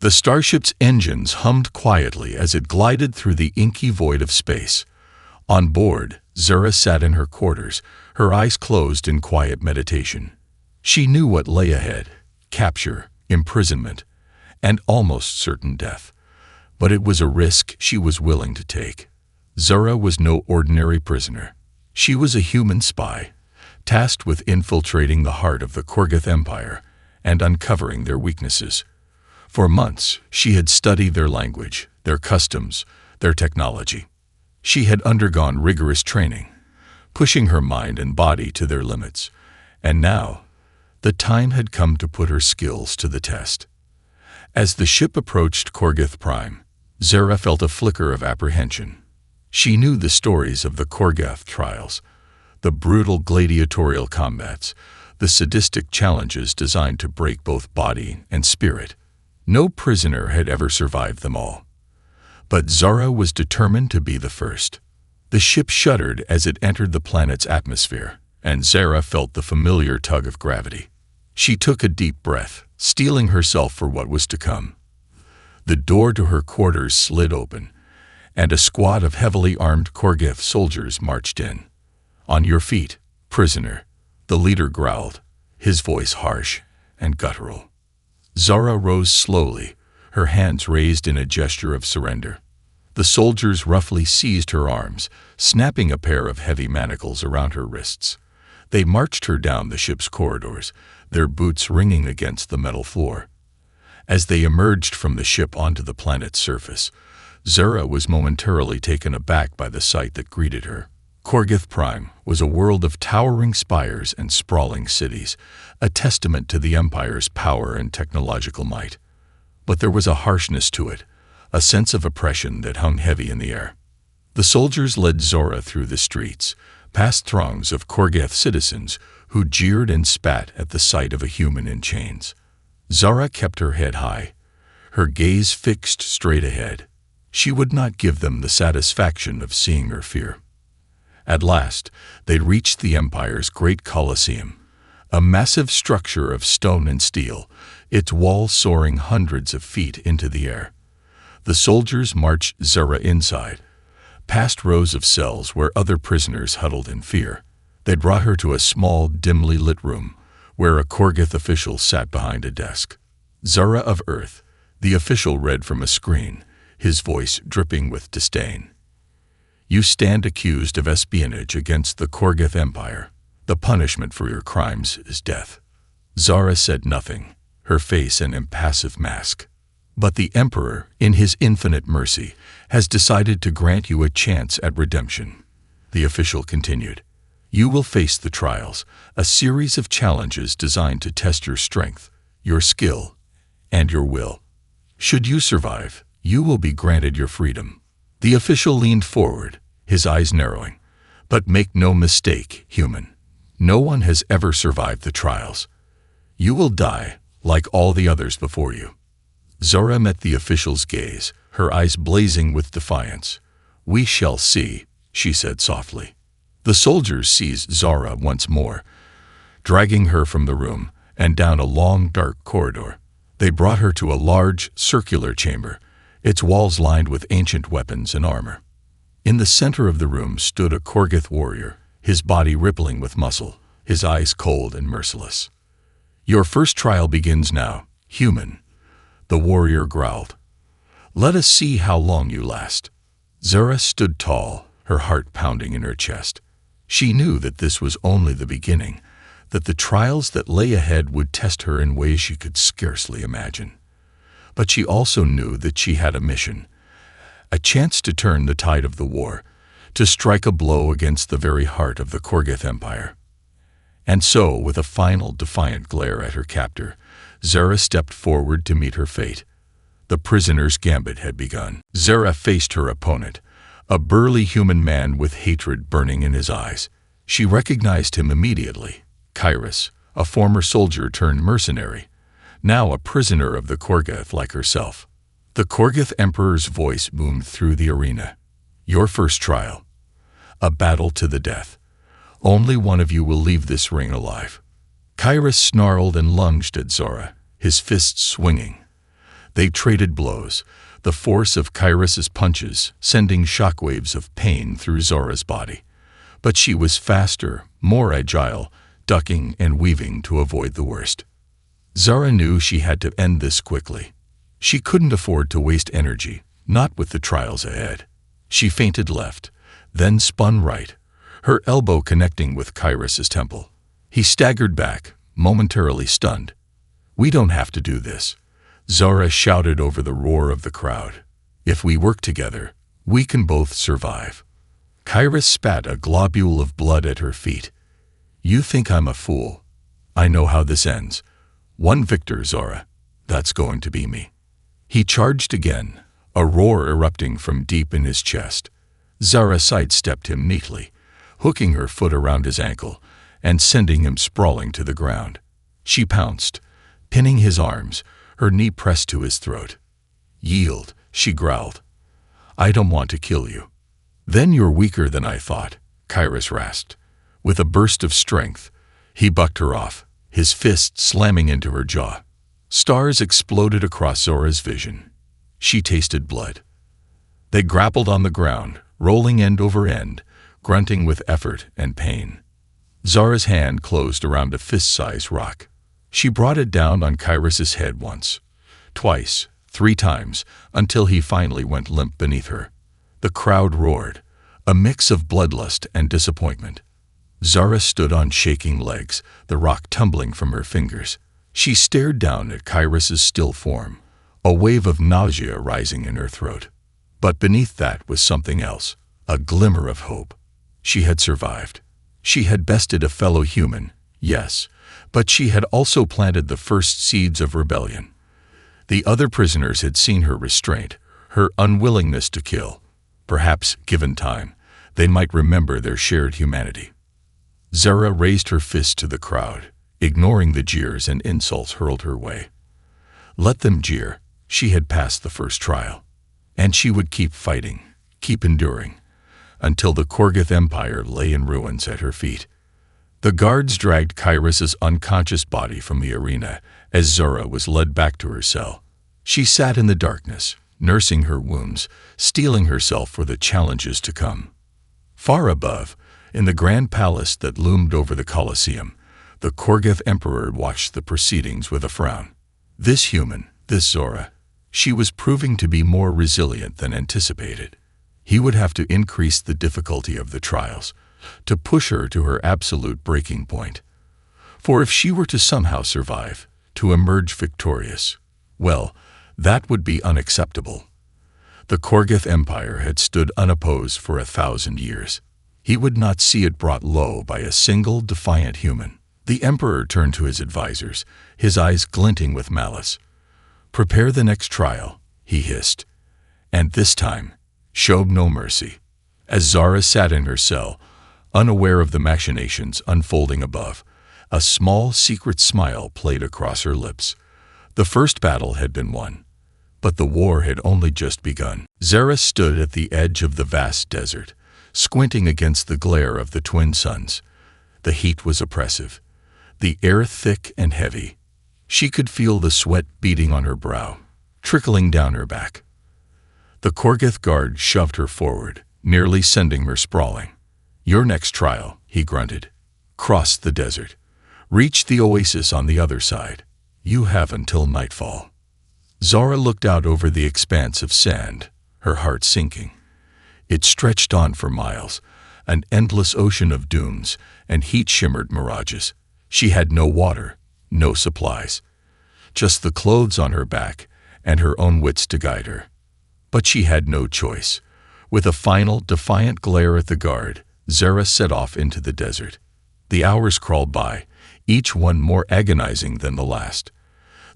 The starship's engines hummed quietly as it glided through the inky void of space. On board, Zura sat in her quarters, her eyes closed in quiet meditation. She knew what lay ahead: capture, imprisonment, and almost certain death. But it was a risk she was willing to take. Zura was no ordinary prisoner. She was a human spy, tasked with infiltrating the heart of the Korgoth Empire and uncovering their weaknesses. For months, she had studied their language, their customs, their technology. She had undergone rigorous training, pushing her mind and body to their limits. And now, the time had come to put her skills to the test. As the ship approached Korgoth Prime, Zura felt a flicker of apprehension. She knew the stories of the Korgoth trials, the brutal gladiatorial combats, the sadistic challenges designed to break both body and spirit. No prisoner had ever survived them all. But Zara was determined to be the first. The ship shuddered as it entered the planet's atmosphere, and Zara felt the familiar tug of gravity. She took a deep breath, steeling herself for what was to come. The door to her quarters slid open, and a squad of heavily armed Korgoth soldiers marched in. "On your feet, prisoner," the leader growled, his voice harsh and guttural. Zara rose slowly, her hands raised in a gesture of surrender. The soldiers roughly seized her arms, snapping a pair of heavy manacles around her wrists. They marched her down the ship's corridors, their boots ringing against the metal floor. As they emerged from the ship onto the planet's surface, Zara was momentarily taken aback by the sight that greeted her. Korgoth Prime was a world of towering spires and sprawling cities, a testament to the Empire's power and technological might. But there was a harshness to it, a sense of oppression that hung heavy in the air. The soldiers led Zora through the streets, past throngs of Korgoth citizens who jeered and spat at the sight of a human in chains. Zara kept her head high, her gaze fixed straight ahead. She would not give them the satisfaction of seeing her fear. At last, they reached the Empire's great Colosseum, a massive structure of stone and steel, its walls soaring hundreds of feet into the air. The soldiers marched Zara inside, past rows of cells where other prisoners huddled in fear. They brought her to a small, dimly lit room, where a Korgoth official sat behind a desk. "Zara of Earth," the official read from a screen, his voice dripping with disdain. "You stand accused of espionage against the Korgoth Empire. The punishment for your crimes is death." Zara said nothing, her face an impassive mask. "But the Emperor, in his infinite mercy, has decided to grant you a chance at redemption," the official continued. "You will face the trials, a series of challenges designed to test your strength, your skill, and your will. Should you survive, you will be granted your freedom." The official leaned forward, his eyes narrowing. "But make no mistake, human. No one has ever survived the trials. You will die, like all the others before you." Zora met the official's gaze, her eyes blazing with defiance. "We shall see," she said softly. The soldiers seized Zara once more, dragging her from the room and down a long, dark corridor. They brought her to a large, circular chamber, its walls lined with ancient weapons and armor. In the center of the room stood a Korgoth warrior, his body rippling with muscle, his eyes cold and merciless. "Your first trial begins now, human," the warrior growled. "Let us see how long you last." Zara stood tall, her heart pounding in her chest. She knew that this was only the beginning, that the trials that lay ahead would test her in ways she could scarcely imagine. But she also knew that she had a mission, a chance to turn the tide of the war, to strike a blow against the very heart of the Korgoth Empire. And so, with a final defiant glare at her captor, Zara stepped forward to meet her fate. The prisoner's gambit had begun. Zara faced her opponent, a burly human man with hatred burning in his eyes. She recognized him immediately. Kairos, a former soldier turned mercenary, now a prisoner of the Korgoth like herself. The Korgoth Emperor's voice boomed through the arena. "Your first trial. A battle to the death. Only one of you will leave this ring alive." Kairos snarled and lunged at Zora, his fists swinging. They traded blows, the force of Kyrus's punches sending shockwaves of pain through Zora's body. But she was faster, more agile, ducking and weaving to avoid the worst. Zora knew she had to end this quickly. She couldn't afford to waste energy, not with the trials ahead. She feinted left, then spun right, her elbow connecting with Kyrus's temple. He staggered back, momentarily stunned. "We don't have to do this," Zora shouted over the roar of the crowd. "If we work together, we can both survive." Kyrus spat a globule of blood at her feet. "You think I'm a fool? I know how this ends. One victor, Zora. That's going to be me." He charged again, a roar erupting from deep in his chest. Zora sidestepped him neatly, hooking her foot around his ankle and sending him sprawling to the ground. She pounced, pinning his arms, her knee pressed to his throat. "Yield," she growled. "I don't want to kill you." "Then you're weaker than I thought," Kyrus rasped. With a burst of strength, he bucked her off, his fist slamming into her jaw. Stars exploded across Zora's vision. She tasted blood. They grappled on the ground, rolling end over end, grunting with effort and pain. Zora's hand closed around a fist-sized rock. She brought it down on Kyrus's head once, twice, 3 times, until he finally went limp beneath her. The crowd roared, a mix of bloodlust and disappointment. Zora stood on shaking legs, the rock tumbling from her fingers. She stared down at Kyrus's still form, a wave of nausea rising in her throat. But beneath that was something else, a glimmer of hope. She had survived. She had bested a fellow human, yes, but she had also planted the first seeds of rebellion. The other prisoners had seen her restraint, her unwillingness to kill. Perhaps, given time, they might remember their shared humanity. Zora raised her fist to the crowd, ignoring the jeers and insults hurled her way. Let them jeer. She had passed the first trial. And she would keep fighting, keep enduring, until the Korgoth Empire lay in ruins at her feet. The guards dragged Kyrus's unconscious body from the arena as Zora was led back to her cell. She sat in the darkness, nursing her wounds, steeling herself for the challenges to come. Far above, in the grand palace that loomed over the Colosseum, the Korgoth Emperor watched the proceedings with a frown. This human, this Zora, she was proving to be more resilient than anticipated. He would have to increase the difficulty of the trials, to push her to her absolute breaking point. For if she were to somehow survive, to emerge victorious, well, that would be unacceptable. The Korgoth Empire had stood unopposed for 1,000 years. He would not see it brought low by a single defiant human. The Emperor turned to his advisors, his eyes glinting with malice. "Prepare the next trial," he hissed. And this time, showed no mercy. As Zora sat in her cell, unaware of the machinations unfolding above, a small secret smile played across her lips. The first battle had been won, but the war had only just begun. Zora stood at the edge of the vast desert, squinting against the glare of the twin suns. The heat was oppressive, the air thick and heavy. She could feel the sweat beading on her brow, trickling down her back. The Korgoth guard shoved her forward, nearly sending her sprawling. "Your next trial," he grunted. "Cross the desert. Reach the oasis on the other side. You have until nightfall." Zora looked out over the expanse of sand, her heart sinking. It stretched on for miles, an endless ocean of dunes and heat-shimmered mirages. She had no water, no supplies, just the clothes on her back and her own wits to guide her. But she had no choice. With a final, defiant glare at the guard, Zora set off into the desert. The hours crawled by, each one more agonizing than the last.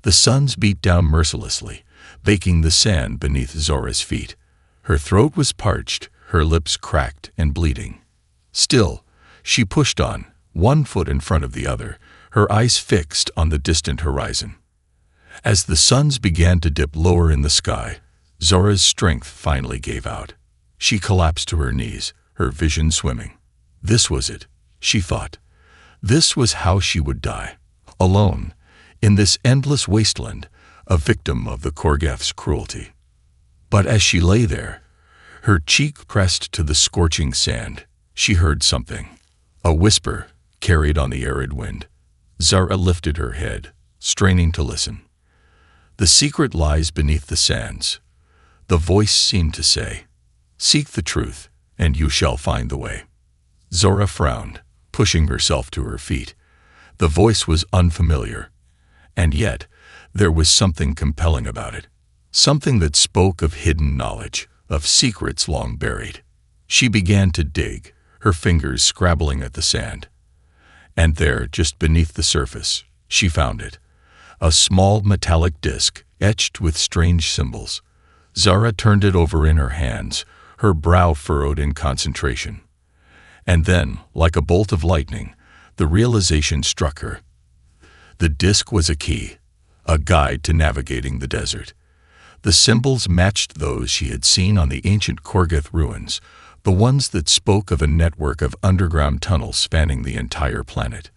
The suns beat down mercilessly, baking the sand beneath Zora's feet. Her throat was parched, her lips cracked and bleeding. Still, she pushed on, one foot in front of the other, her eyes fixed on the distant horizon. As the suns began to dip lower in the sky, Zora's strength finally gave out. She collapsed to her knees, her vision swimming. This was it, she thought. This was how she would die. Alone, in this endless wasteland, a victim of the Korgath's cruelty. But as she lay there, her cheek pressed to the scorching sand, she heard something. A whisper carried on the arid wind. Zara lifted her head, straining to listen. The secret lies beneath the sands. The voice seemed to say, "Seek the truth, and you shall find the way." Zora frowned, pushing herself to her feet. The voice was unfamiliar, and yet there was something compelling about it. Something that spoke of hidden knowledge, of secrets long buried. She began to dig, her fingers scrabbling at the sand. And there, just beneath the surface, she found it. A small metallic disc, etched with strange symbols. Zara turned it over in her hands, her brow furrowed in concentration. And then, like a bolt of lightning, the realization struck her. The disc was a key, a guide to navigating the desert. The symbols matched those she had seen on the ancient Korgath ruins, the ones that spoke of a network of underground tunnels spanning the entire planet.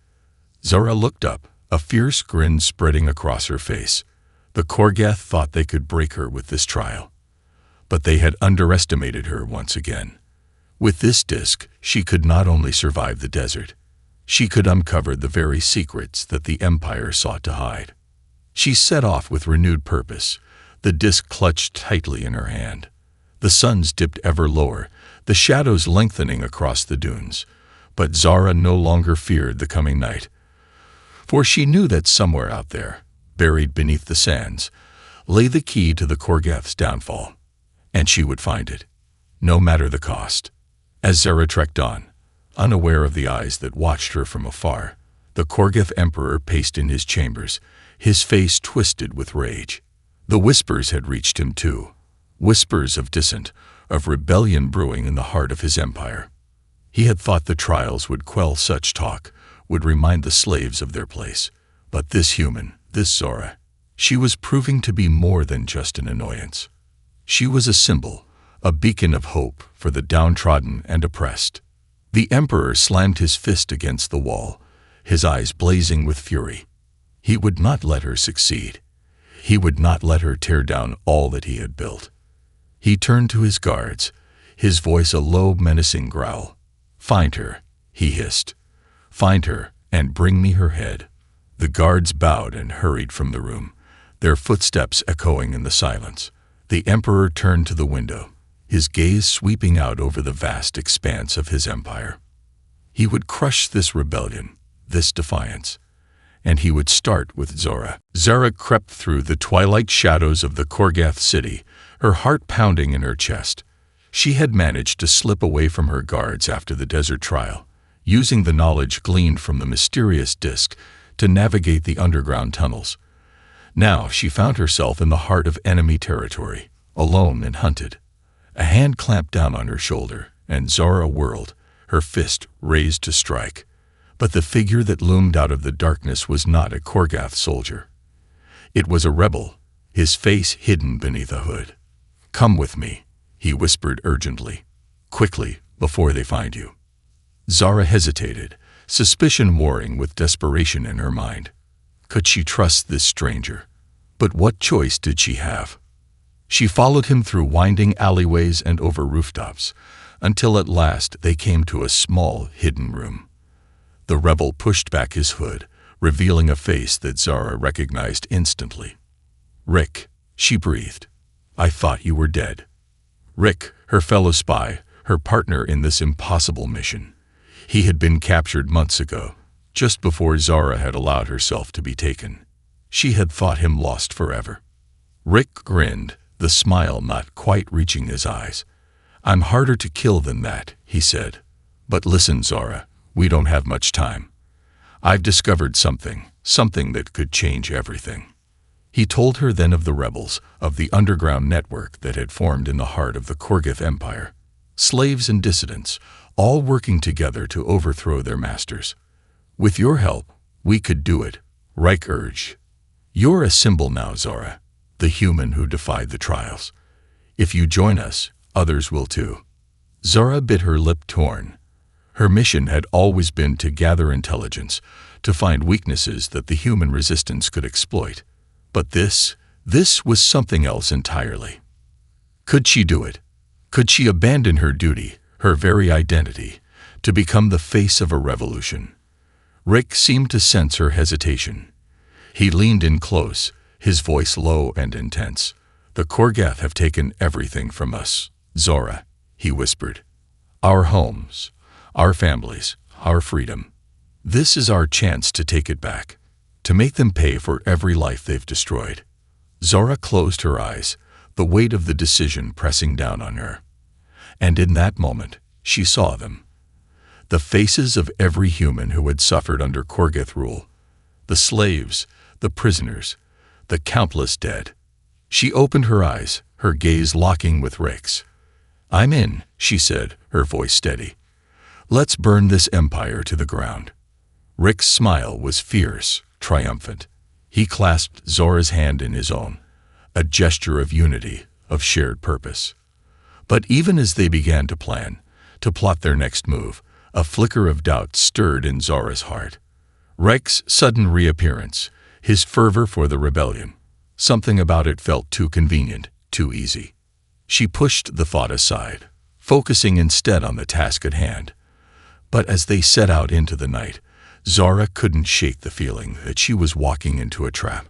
Zara looked up, a fierce grin spreading across her face. The Korgath thought they could break her with this trial. But they had underestimated her once again. With this disc, she could not only survive the desert, she could uncover the very secrets that the Empire sought to hide. She set off with renewed purpose, the disc clutched tightly in her hand. The suns dipped ever lower, the shadows lengthening across the dunes. But Zara no longer feared the coming night. For she knew that somewhere out there, buried beneath the sands, lay the key to the Korgath's downfall. And she would find it, no matter the cost. As Zara trekked on, unaware of the eyes that watched her from afar, the Korgath Emperor paced in his chambers, his face twisted with rage. The whispers had reached him too, whispers of dissent, of rebellion brewing in the heart of his empire. He had thought the trials would quell such talk, would remind the slaves of their place. But this human, this Zora, she was proving to be more than just an annoyance. She was a symbol, a beacon of hope for the downtrodden and oppressed. The Emperor slammed his fist against the wall, his eyes blazing with fury. He would not let her succeed. He would not let her tear down all that he had built. He turned to his guards, his voice a low, menacing growl. "Find her," he hissed. "Find her and bring me her head." The guards bowed and hurried from the room, their footsteps echoing in the silence. The Emperor turned to the window, his gaze sweeping out over the vast expanse of his empire. He would crush this rebellion, this defiance, and he would start with Zora. Zara crept through the twilight shadows of the Korgath city, her heart pounding in her chest. She had managed to slip away from her guards after the desert trial, using the knowledge gleaned from the mysterious disc to navigate the underground tunnels. Now she found herself in the heart of enemy territory, alone and hunted. A hand clamped down on her shoulder, and Zora whirled, her fist raised to strike. But the figure that loomed out of the darkness was not a Korgath soldier. It was a rebel, his face hidden beneath a hood. "Come with me," he whispered urgently. "Quickly, before they find you." Zara hesitated, suspicion warring with desperation in her mind. Could she trust this stranger? But what choice did she have? She followed him through winding alleyways and over rooftops, until at last they came to a small, hidden room. The rebel pushed back his hood, revealing a face that Zara recognized instantly. "Rick," she breathed. "I thought you were dead." Rick, her fellow spy, her partner in this impossible mission. He had been captured months ago, just before Zara had allowed herself to be taken. She had thought him lost forever. Rick grinned, the smile not quite reaching his eyes. "I'm harder to kill than that," he said. "But listen, Zara, we don't have much time. I've discovered something that could change everything." He told her then of the rebels, of the underground network that had formed in the heart of the Korgath Empire. Slaves and dissidents, all working together to overthrow their masters. "With your help, we could do it," Reich urged. "You're a symbol now, Zora, the human who defied the trials. If you join us, others will too." Zora bit her lip torn. Her mission had always been to gather intelligence, to find weaknesses that the human resistance could exploit. But this This was something else entirely. Could she do it? Could she abandon her duty, her very identity, to become the face of a revolution? Rick seemed to sense her hesitation. He leaned in close, his voice low and intense. "The Korgath have taken everything from us, Zora," he whispered. "Our homes, our families, our freedom. This is our chance to take it back, to make them pay for every life they've destroyed." Zora closed her eyes, the weight of the decision pressing down on her. And in that moment, she saw them. The faces of every human who had suffered under Korgath rule. The slaves, the prisoners, the countless dead. She opened her eyes, her gaze locking with Rick's. "I'm in," she said, her voice steady. "Let's burn this empire to the ground." Rick's smile was fierce, triumphant. He clasped Zora's hand in his own, a gesture of unity, of shared purpose. But even as they began to plan, to plot their next move, a flicker of doubt stirred in Zora's heart. Rick's sudden reappearance, his fervor for the rebellion. Something about it felt too convenient, too easy. She pushed the thought aside, focusing instead on the task at hand. But as they set out into the night, Zora couldn't shake the feeling that she was walking into a trap.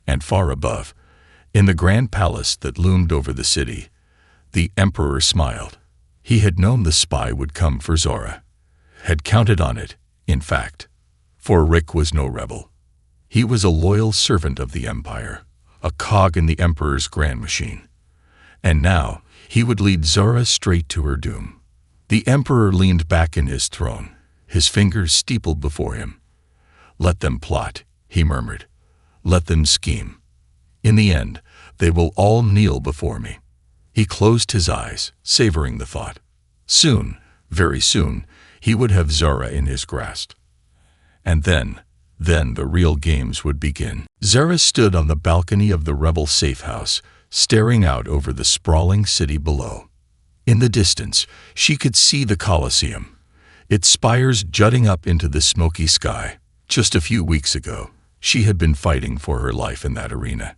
And far above, in the grand palace that loomed over the city, the Emperor smiled. He had known the spy would come for Zora. Had counted on it, in fact. For Rick was no rebel. He was a loyal servant of the Empire, a cog in the Emperor's grand machine. And now, he would lead Zora straight to her doom. The Emperor leaned back in his throne, his fingers steepled before him. "Let them plot," he murmured. "Let them scheme. In the end, they will all kneel before me." He closed his eyes, savoring the thought. Soon, very soon, he would have Zora in his grasp. And then the real games would begin. Zora stood on the balcony of the rebel safe house, staring out over the sprawling city below. In the distance, she could see the Colosseum, its spires jutting up into the smoky sky. Just a few weeks ago, she had been fighting for her life in that arena.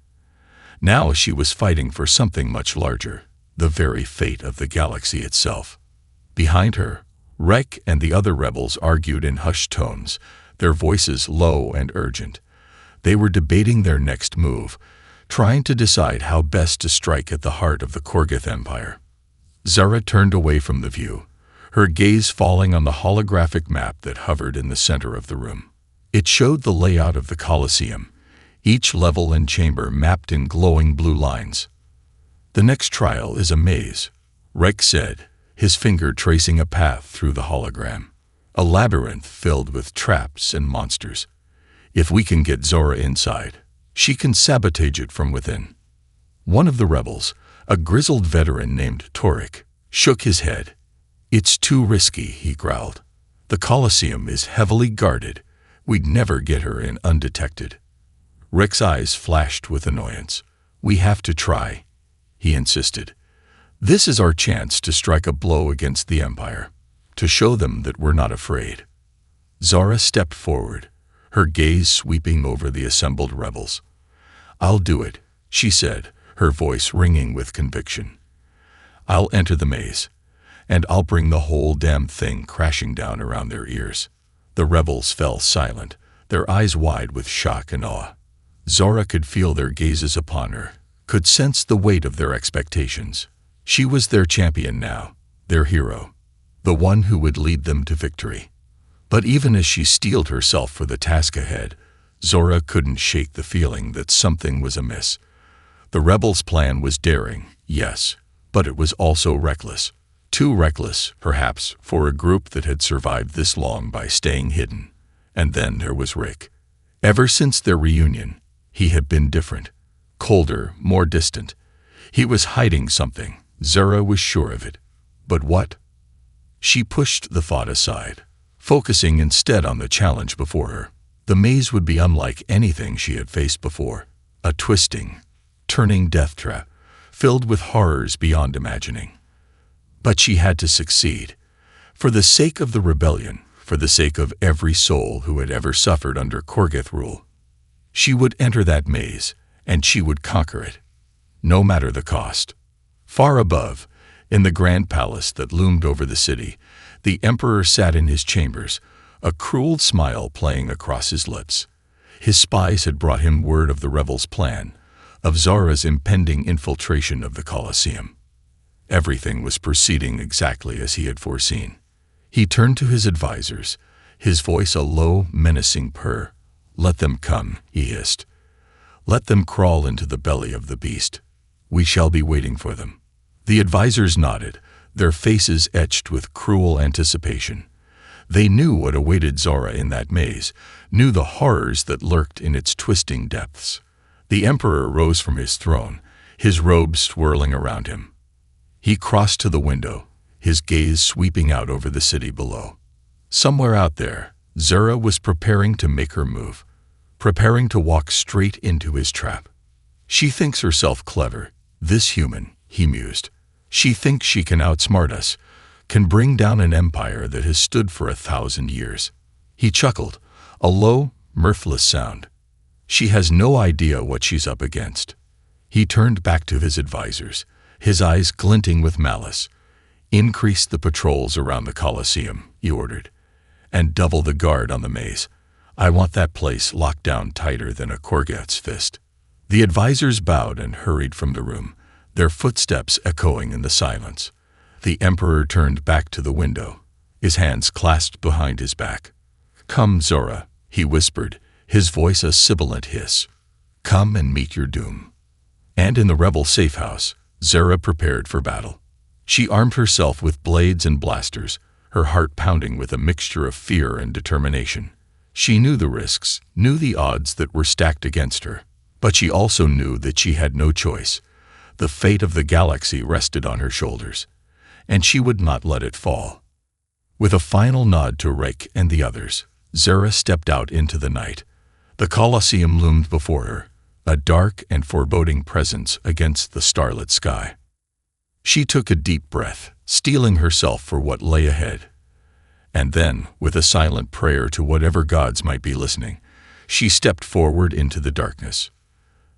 Now she was fighting for something much larger, the very fate of the galaxy itself. Behind her, Rek and the other rebels argued in hushed tones, their voices low and urgent. They were debating their next move, trying to decide how best to strike at the heart of the Korgath Empire. Zora turned away from the view, her gaze falling on the holographic map that hovered in the center of the room. It showed the layout of the Colosseum, each level and chamber mapped in glowing blue lines. "The next trial is a maze," Rek said, his finger tracing a path through the hologram. "A labyrinth filled with traps and monsters. If we can get Zora inside, she can sabotage it from within." One of the rebels, a grizzled veteran named Torik, shook his head. "It's too risky," he growled. "The Colosseum is heavily guarded. We'd never get her in undetected." Rek's eyes flashed with annoyance. "We have to try," he insisted. "This is our chance to strike a blow against the Empire, to show them that we're not afraid." Zora stepped forward, her gaze sweeping over the assembled rebels. "I'll do it," she said, her voice ringing with conviction. "I'll enter the maze, and I'll bring the whole damn thing crashing down around their ears." The rebels fell silent, their eyes wide with shock and awe. Zora could feel their gazes upon her, could sense the weight of their expectations. She was their champion now, their hero, the one who would lead them to victory. But even as she steeled herself for the task ahead, Zora couldn't shake the feeling that something was amiss. The rebels' plan was daring, yes, but it was also reckless. Too reckless, perhaps, for a group that had survived this long by staying hidden. And then there was Rick. Ever since their reunion, he had been different, colder, more distant. He was hiding something. Zora was sure of it. But what? She pushed the thought aside, focusing instead on the challenge before her. The maze would be unlike anything she had faced before. A twisting, turning death trap, filled with horrors beyond imagining. But she had to succeed. For the sake of the rebellion, for the sake of every soul who had ever suffered under Korgath rule. She would enter that maze, and she would conquer it, no matter the cost. Far above, in the grand palace that loomed over the city, the emperor sat in his chambers, a cruel smile playing across his lips. His spies had brought him word of the rebels' plan, of Zara's impending infiltration of the Colosseum. Everything was proceeding exactly as he had foreseen. He turned to his advisors, his voice a low, menacing purr. "Let them come," he hissed. "Let them crawl into the belly of the beast. We shall be waiting for them." The advisors nodded, their faces etched with cruel anticipation. They knew what awaited Zara in that maze, knew the horrors that lurked in its twisting depths. The emperor rose from his throne, his robes swirling around him. He crossed to the window, his gaze sweeping out over the city below. Somewhere out there, Zara was preparing to make her move, preparing to walk straight into his trap. "She thinks herself clever, this human," he mused. "She thinks she can outsmart us, can bring down an empire that has stood for 1,000 years." He chuckled, a low, mirthless sound. "She has no idea what she's up against." He turned back to his advisors, his eyes glinting with malice. "Increase the patrols around the Colosseum," he ordered, "and double the guard on the maze. I want that place locked down tighter than a Korgeth's fist." The advisors bowed and hurried from the room, their footsteps echoing in the silence. The emperor turned back to the window, his hands clasped behind his back. "Come, Zora," he whispered, his voice a sibilant hiss. "Come and meet your doom." And in the rebel safe house, Zara prepared for battle. She armed herself with blades and blasters, her heart pounding with a mixture of fear and determination. She knew the risks, knew the odds that were stacked against her, but she also knew that she had no choice. The fate of the galaxy rested on her shoulders, and she would not let it fall. With a final nod to Rake and the others, Zara stepped out into the night. The Colosseum loomed before her, a dark and foreboding presence against the starlit sky. She took a deep breath, steeling herself for what lay ahead. And then, with a silent prayer to whatever gods might be listening, she stepped forward into the darkness.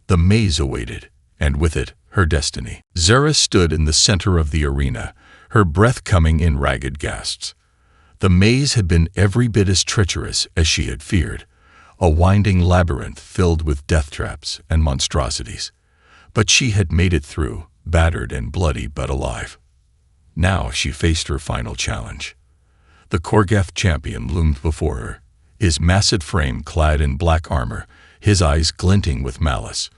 The maze awaited, and with it, her destiny. Zara stood in the center of the arena, her breath coming in ragged gasps. The maze had been every bit as treacherous as she had feared, a winding labyrinth filled with death traps and monstrosities. But she had made it through, battered and bloody but alive. Now she faced her final challenge. The Korgeth champion loomed before her, his massive frame clad in black armor, his eyes glinting with malice.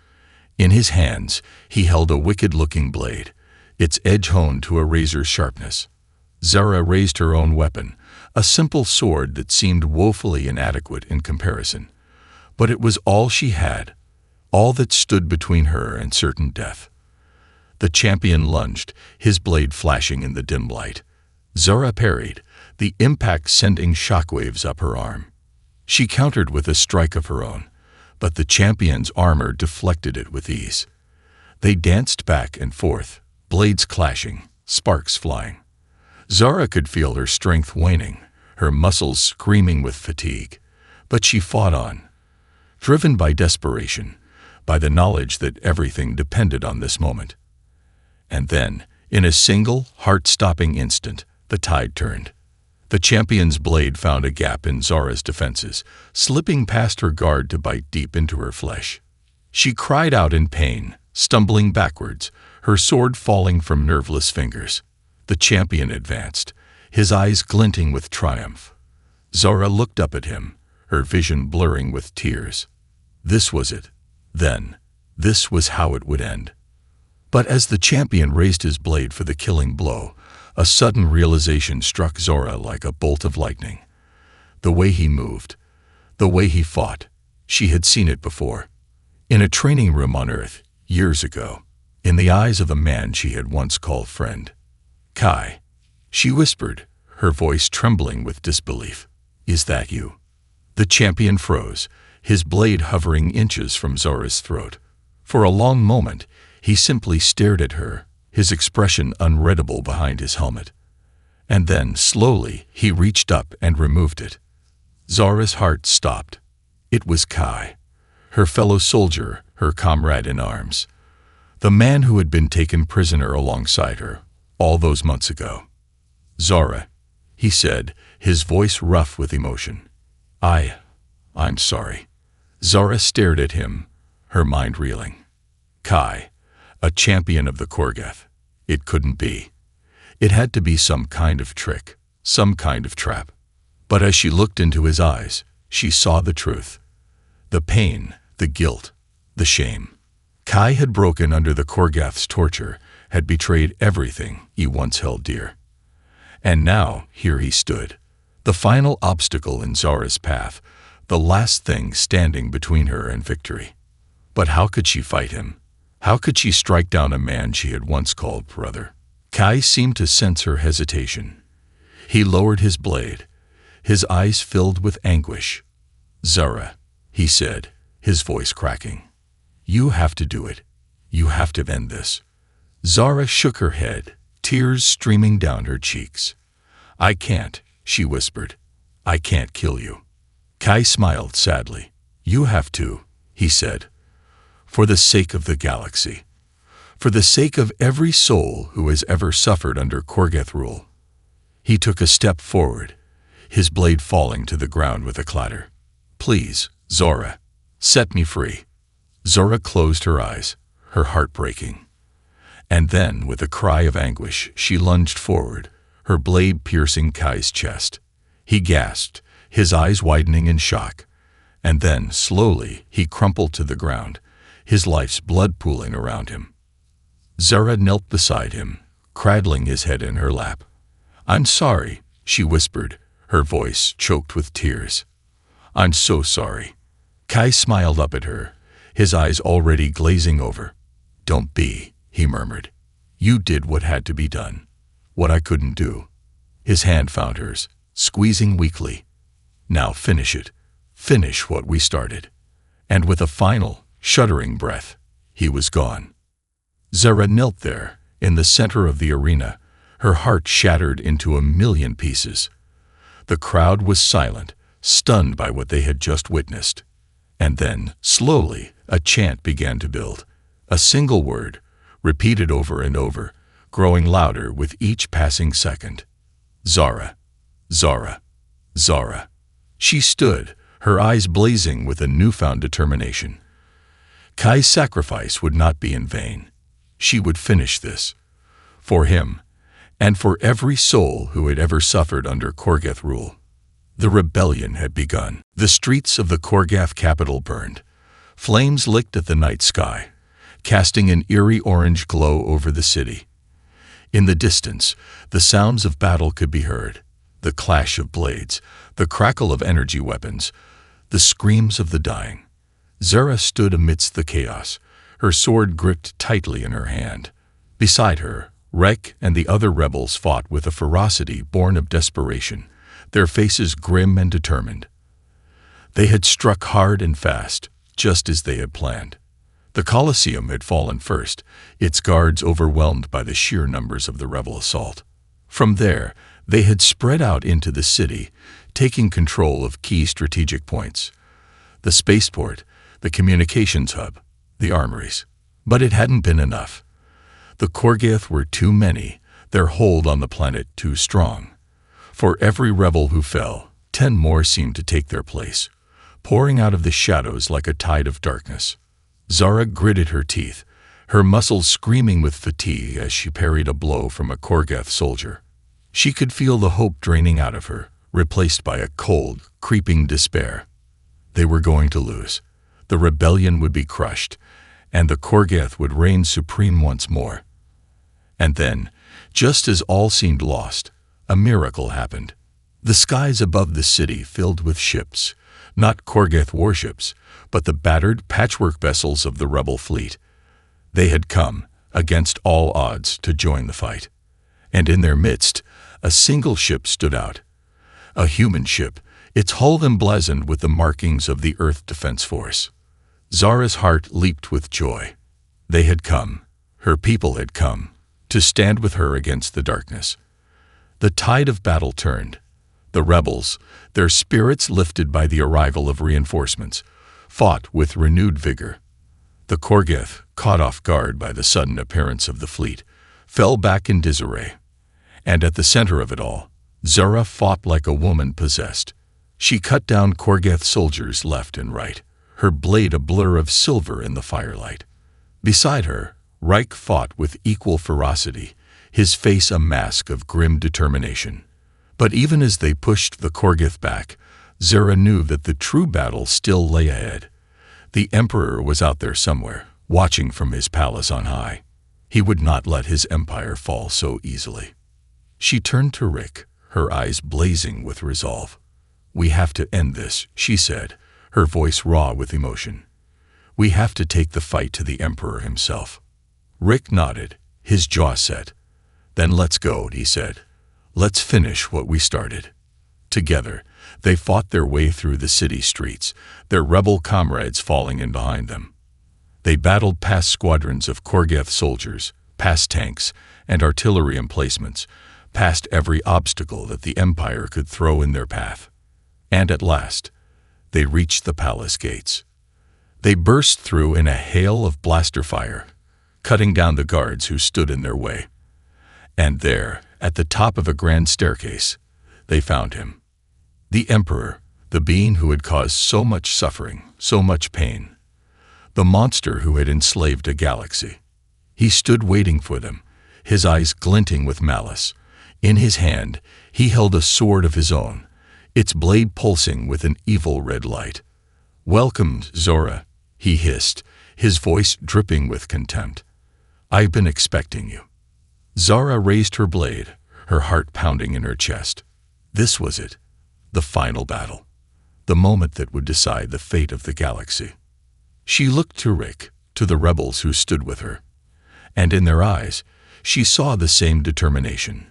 In his hands, he held a wicked-looking blade, its edge honed to a razor's sharpness. Zara raised her own weapon, a simple sword that seemed woefully inadequate in comparison. But it was all she had, all that stood between her and certain death. The champion lunged, his blade flashing in the dim light. Zara parried, the impact sending shockwaves up her arm. She countered with a strike of her own, but the champion's armor deflected it with ease. They danced back and forth, blades clashing, sparks flying. Zara could feel her strength waning, her muscles screaming with fatigue, but she fought on, driven by desperation, by the knowledge that everything depended on this moment. And then, in a single, heart-stopping instant, the tide turned. The champion's blade found a gap in Zara's defenses, slipping past her guard to bite deep into her flesh. She cried out in pain, stumbling backwards, her sword falling from nerveless fingers. The champion advanced, his eyes glinting with triumph. Zara looked up at him, her vision blurring with tears. This was it. Then, this was how it would end. But as the champion raised his blade for the killing blow, a sudden realization struck Zara like a bolt of lightning. The way he moved, the way he fought, she had seen it before. In a training room on Earth, years ago, in the eyes of a man she had once called friend. "Kai," she whispered, her voice trembling with disbelief. "Is that you?" The champion froze, his blade hovering inches from Zara's throat. For a long moment, he simply stared at her, his expression unreadable behind his helmet. And then, slowly, he reached up and removed it. Zara's heart stopped. It was Kai. her fellow soldier, her comrade in arms. The man who had been taken prisoner alongside her, all those months ago. "Zara," he said, his voice rough with emotion. I'm sorry." Zara stared at him, her mind reeling. Kai, a champion of the Korgath. It couldn't be. It had to be some kind of trick, some kind of trap. But as she looked into his eyes, she saw the truth. The pain, the guilt, the shame. Kai had broken under the Korgath's torture, had betrayed everything he once held dear. And now, here he stood, the final obstacle in Zara's path, the last thing standing between her and victory. But how could she fight him? How could she strike down a man she had once called brother? Kai seemed to sense her hesitation. He lowered his blade, his eyes filled with anguish. "Zara," he said, his voice cracking. "You have to do it. You have to end this." Zara shook her head, tears streaming down her cheeks. "I can't," she whispered. "I can't kill you." Kai smiled sadly. "You have to," he said, "for the sake of the galaxy. For the sake of every soul who has ever suffered under Korgath rule." He took a step forward, his blade falling to the ground with a clatter. "Please, Zara, set me free." Zara closed her eyes, her heart breaking. And then, with a cry of anguish, she lunged forward, her blade piercing Kai's chest. He gasped, his eyes widening in shock. And then, slowly, he crumpled to the ground, his life's blood pooling around him. Zara knelt beside him, cradling his head in her lap. "I'm sorry," she whispered, her voice choked with tears. "I'm so sorry." Kai smiled up at her, his eyes already glazing over. "Don't be," he murmured. "You did what had to be done, what I couldn't do." His hand found hers, squeezing weakly. "Now finish it. Finish what we started." And with a final, shuddering breath, he was gone. Zara knelt there, in the center of the arena, her heart shattered into a million pieces. The crowd was silent, stunned by what they had just witnessed. And then, slowly, a chant began to build. A single word, repeated over and over, growing louder with each passing second. "Zara, Zara, Zara." She stood, her eyes blazing with a newfound determination. Kai's sacrifice would not be in vain. She would finish this. For him, and for every soul who had ever suffered under Korgath rule. The rebellion had begun. The streets of the Korgath capital burned. Flames licked at the night sky, casting an eerie orange glow over the city. In the distance, the sounds of battle could be heard, the clash of blades, the crackle of energy weapons, the screams of the dying. Zara stood amidst the chaos, her sword gripped tightly in her hand. Beside her, Rek and the other rebels fought with a ferocity born of desperation, their faces grim and determined. They had struck hard and fast, just as they had planned. The Colosseum had fallen first, its guards overwhelmed by the sheer numbers of the rebel assault. From there, they had spread out into the city, taking control of key strategic points. The spaceport, the communications hub, the armories. But it hadn't been enough. The Korgath were too many, their hold on the planet too strong. For every rebel who fell, 10 more seemed to take their place, pouring out of the shadows like a tide of darkness. Zara gritted her teeth, her muscles screaming with fatigue as she parried a blow from a Korgath soldier. She could feel the hope draining out of her, replaced by a cold, creeping despair. They were going to lose. The rebellion would be crushed, and the Korgath would reign supreme once more. And then, just as all seemed lost, a miracle happened. The skies above the city filled with ships, not Korgath warships, but the battered patchwork vessels of the rebel fleet. They had come, against all odds, to join the fight. And in their midst, a single ship stood out. A human ship, its hull emblazoned with the markings of the Earth Defense Force. Zara's heart leaped with joy. They had come, her people had come, to stand with her against the darkness. The tide of battle turned. The rebels, their spirits lifted by the arrival of reinforcements, fought with renewed vigor. The Korgith, caught off guard by the sudden appearance of the fleet, fell back in disarray. And at the center of it all, Zura fought like a woman possessed. She cut down Korgith soldiers left and right, her blade a blur of silver in the firelight. Beside her, Reich fought with equal ferocity, his face a mask of grim determination. But even as they pushed the Korgith back, Zura knew that the true battle still lay ahead. The Emperor was out there somewhere, watching from his palace on high. He would not let his empire fall so easily. She turned to Rick, her eyes blazing with resolve. "We have to end this," she said, her voice raw with emotion. "We have to take the fight to the Emperor himself." Rick nodded, his jaw set. "Then let's go," he said. "Let's finish what we started." Together, they fought their way through the city streets, their rebel comrades falling in behind them. They battled past squadrons of Korgith soldiers, past tanks and artillery emplacements, past every obstacle that the Empire could throw in their path. And at last, they reached the palace gates. They burst through in a hail of blaster fire, cutting down the guards who stood in their way. And there, at the top of a grand staircase, they found him. The Emperor, the being who had caused so much suffering, so much pain. The monster who had enslaved a galaxy. He stood waiting for them, his eyes glinting with malice. In his hand, he held a sword of his own, its blade pulsing with an evil red light. "Welcome, Zora," he hissed, his voice dripping with contempt. "I've been expecting you." Zara raised her blade, her heart pounding in her chest. This was it, the final battle, the moment that would decide the fate of the galaxy. She looked to Rick, to the rebels who stood with her, and in their eyes, she saw the same determination,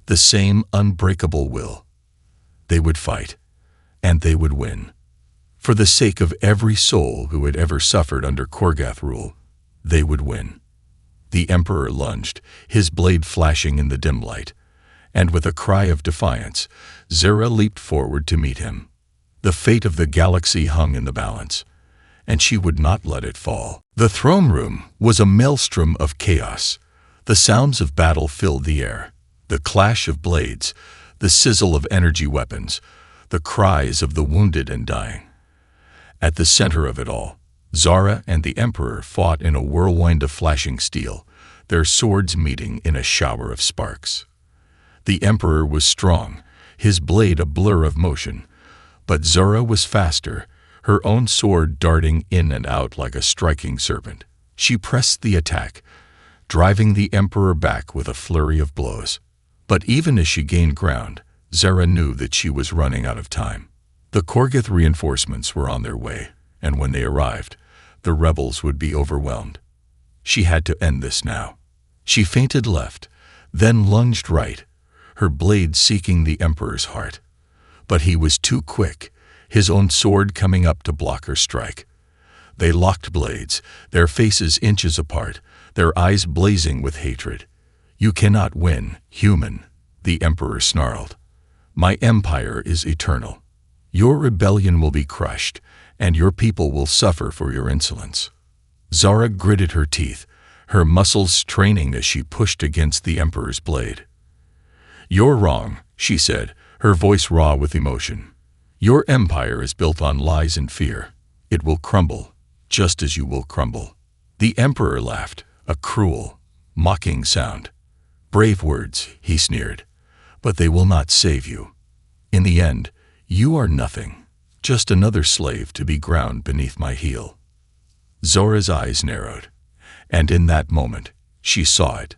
the same unbreakable will. They would fight, and they would win. For the sake of every soul who had ever suffered under Korgith rule, they would win. The Emperor lunged, his blade flashing in the dim light, and with a cry of defiance, Zura leaped forward to meet him. The fate of the galaxy hung in the balance, and she would not let it fall. The throne room was a maelstrom of chaos. The sounds of battle filled the air, the clash of blades, the sizzle of energy weapons, the cries of the wounded and dying. At the center of it all, Zara and the Emperor fought in a whirlwind of flashing steel, their swords meeting in a shower of sparks. The Emperor was strong, his blade a blur of motion, but Zara was faster, her own sword darting in and out like a striking serpent. She pressed the attack, driving the Emperor back with a flurry of blows. But even as she gained ground, Zara knew that she was running out of time. The Korgith reinforcements were on their way, and when they arrived, the rebels would be overwhelmed. She had to end this now. She feinted left, then lunged right, her blade seeking the Emperor's heart. But he was too quick, his own sword coming up to block her strike. They locked blades, their faces inches apart, their eyes blazing with hatred. "You cannot win, human," the Emperor snarled. "My empire is eternal. Your rebellion will be crushed, and your people will suffer for your insolence." Zara gritted her teeth, her muscles straining as she pushed against the Emperor's blade. "You're wrong," she said, her voice raw with emotion. "Your empire is built on lies and fear. It will crumble, just as you will crumble." The Emperor laughed, a cruel, mocking sound. "Brave words," he sneered, "but they will not save you. In the end, you are nothing, just another slave to be ground beneath my heel." Zora's eyes narrowed, and in that moment, she saw it.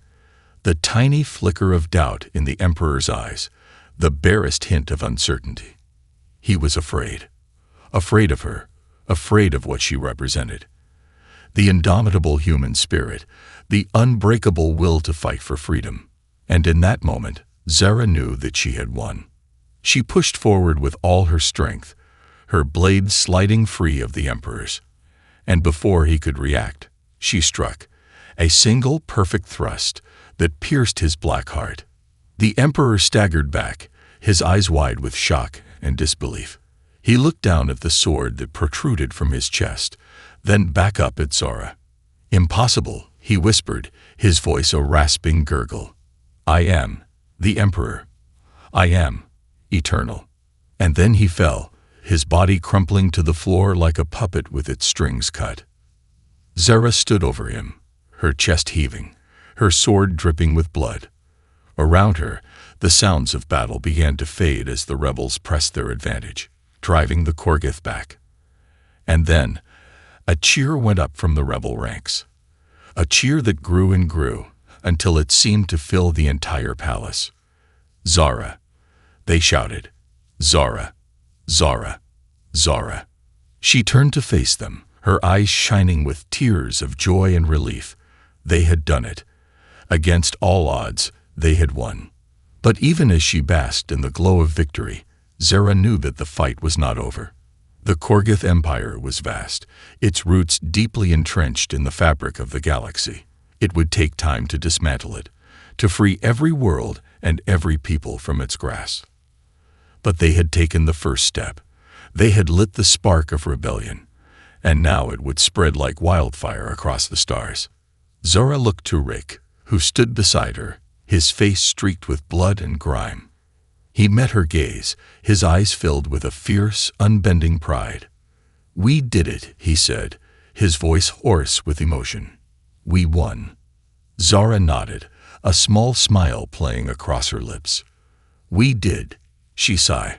The tiny flicker of doubt in the Emperor's eyes, the barest hint of uncertainty. He was afraid. Afraid of her, afraid of what she represented. The indomitable human spirit, the unbreakable will to fight for freedom. And in that moment, Zara knew that she had won. She pushed forward with all her strength, her blade sliding free of the Emperor's. And before he could react, she struck, a single perfect thrust that pierced his black heart. The Emperor staggered back, his eyes wide with shock and disbelief. He looked down at the sword that protruded from his chest, then back up at Zara. "Impossible," he whispered, his voice a rasping gurgle. "I am the Emperor. I am eternal." And then he fell, his body crumpling to the floor like a puppet with its strings cut. Zara stood over him, her chest heaving, her sword dripping with blood. Around her, the sounds of battle began to fade as the rebels pressed their advantage, driving the Korgoth back. And then, a cheer went up from the rebel ranks. A cheer that grew and grew, until it seemed to fill the entire palace. "Zara!" they shouted. "Zara! Zara! Zara!" She turned to face them, her eyes shining with tears of joy and relief. They had done it. Against all odds, they had won. But even as she basked in the glow of victory, Zara knew that the fight was not over. The Korgoth Empire was vast, its roots deeply entrenched in the fabric of the galaxy. It would take time to dismantle it, to free every world and every people from its grasp. But they had taken the first step. They had lit the spark of rebellion, and now it would spread like wildfire across the stars. Zara looked to Rick, who stood beside her, his face streaked with blood and grime. He met her gaze, his eyes filled with a fierce, unbending pride. "We did it," he said, his voice hoarse with emotion. "We won." Zara nodded, a small smile playing across her lips. "We did," she sighed.